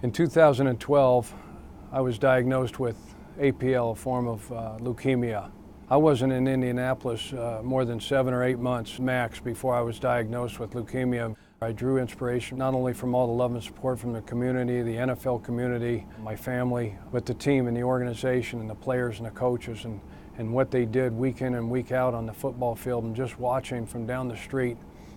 In 2012, I was diagnosed with APL, a form of leukemia. I wasn't in Indianapolis more than 7 or 8 months max before I was diagnosed with leukemia. I drew inspiration not only from all the love and support from the community, the NFL community, my family, but the team and the organization and the players and the coaches and what they did week in and week out on the football field, and just watching from down the street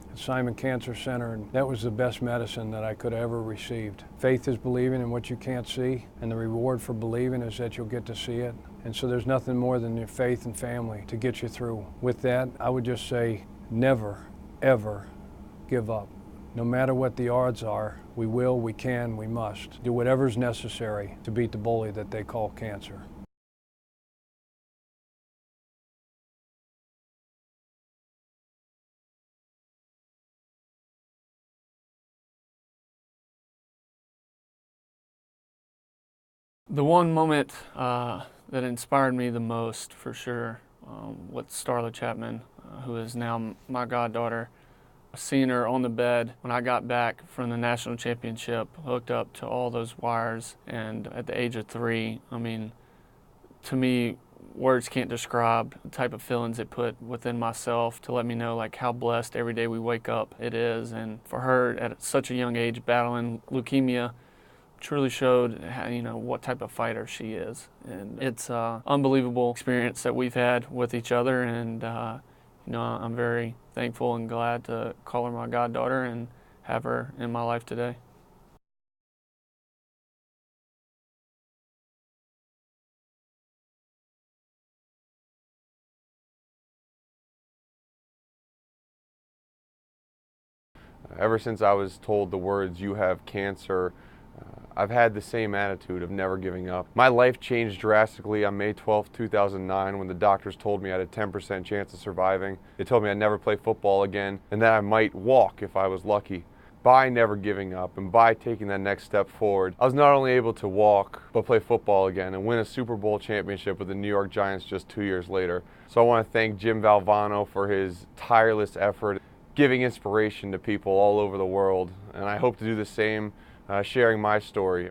at Simon Cancer Center, and that was the best medicine that I could have ever received. Faith is believing in what you can't see, and the reward for believing is that you'll get to see it. And so there's nothing more than your faith and family to get you through. With that, I would just say never, ever give up. No matter what the odds are, we will, we can, we must do whatever's necessary to beat the bully that they call cancer. The one moment that inspired me the most, for sure, was Starla Chapman, who is now my goddaughter. Seeing her on the bed when I got back from the national championship, hooked up to all those wires, and at the age of 3, I mean, to me, words can't describe the type of feelings it put within myself to let me know like how blessed every day we wake up it is. And for her at such a young age battling leukemia truly showed how, what type of fighter she is. And it's an unbelievable experience that we've had with each other, and I'm very thankful and glad to call her my goddaughter and have her in my life today. Ever since I was told the words, "you have cancer," I've had the same attitude of never giving up. My life changed drastically on May 12, 2009, when the doctors told me I had a 10% chance of surviving. They told me I'd never play football again and that I might walk if I was lucky. By never giving up and by taking that next step forward, I was not only able to walk, but play football again and win a Super Bowl championship with the New York Giants just 2 years later. So I want to thank Jim Valvano for his tireless effort, giving inspiration to people all over the world, and I hope to do the same, sharing my story.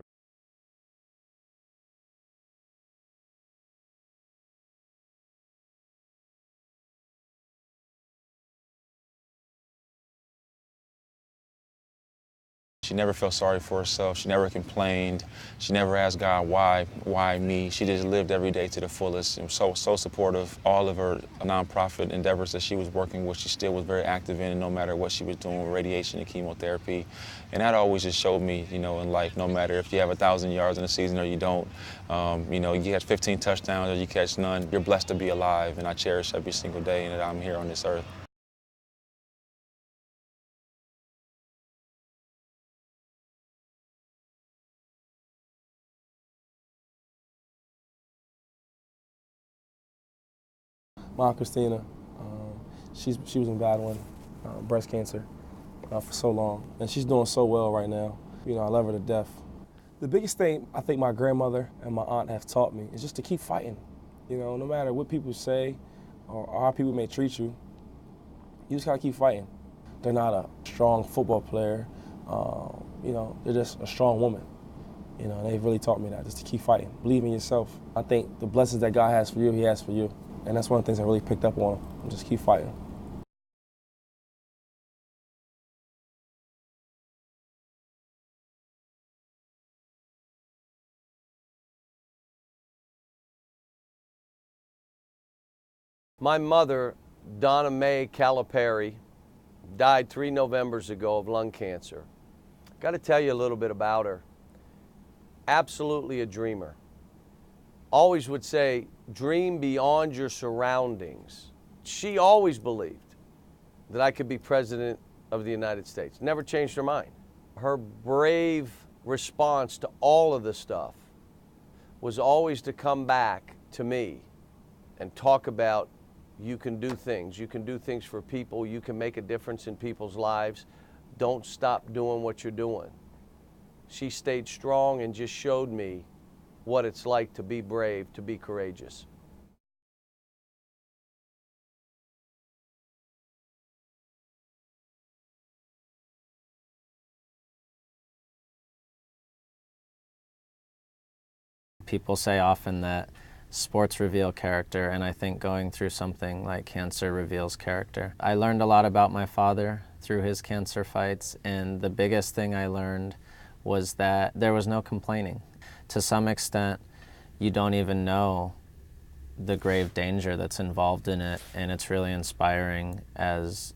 She never felt sorry for herself. She never complained. She never asked God, why me? She just lived every day to the fullest, and so supportive. All of her nonprofit endeavors that she was working with, she still was very active in, no matter what she was doing with radiation and chemotherapy. And that always just showed me, in life, no matter if you have 1,000 yards in a season or you don't, you catch 15 touchdowns or you catch none, you're blessed to be alive, and I cherish every single day that I'm here on this earth. Mom, Christina, she was battling breast cancer for so long, and she's doing so well right now. I love her to death. The biggest thing I think my grandmother and my aunt have taught me is just to keep fighting. No matter what people say or how people may treat you, you just gotta keep fighting. They're not a strong football player. They're just a strong woman. They've really taught me that, just to keep fighting. Believe in yourself. I think the blessings that God has for you, He has for you. And that's one of the things I really picked up on him. Just keep fighting. My mother, Donna Mae Calipari, died 3 Novembers ago of lung cancer. Got to tell you a little bit about her. Absolutely a dreamer. Always would say, dream beyond your surroundings. She always believed that I could be president of the United States. Never changed her mind. Her brave response to all of this stuff was always to come back to me and talk about, you can do things. You can do things for people. You can make a difference in people's lives. Don't stop doing what you're doing. She stayed strong and just showed me what it's like to be brave, to be courageous. People say often that sports reveal character, and I think going through something like cancer reveals character. I learned a lot about my father through his cancer fights, and the biggest thing I learned was that there was no complaining. To some extent, you don't even know the grave danger that's involved in it, and it's really inspiring as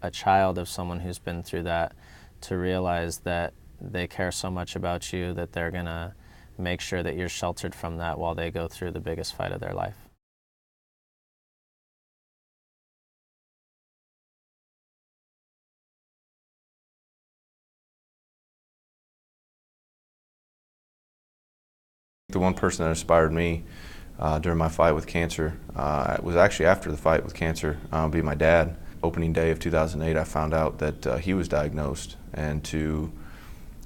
a child of someone who's been through that to realize that they care so much about you that they're gonna make sure that you're sheltered from that while they go through the biggest fight of their life. The one person that inspired me during my fight with cancer was actually after the fight with cancer, be my dad. Opening day of 2008, I found out that he was diagnosed, and to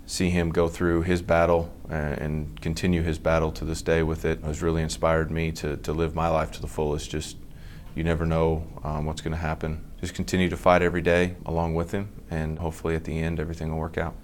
see him go through his battle and continue his battle to this day with it has really inspired me to live my life to the fullest. Just, you never know what's going to happen. Just continue to fight every day along with him, and hopefully at the end everything will work out.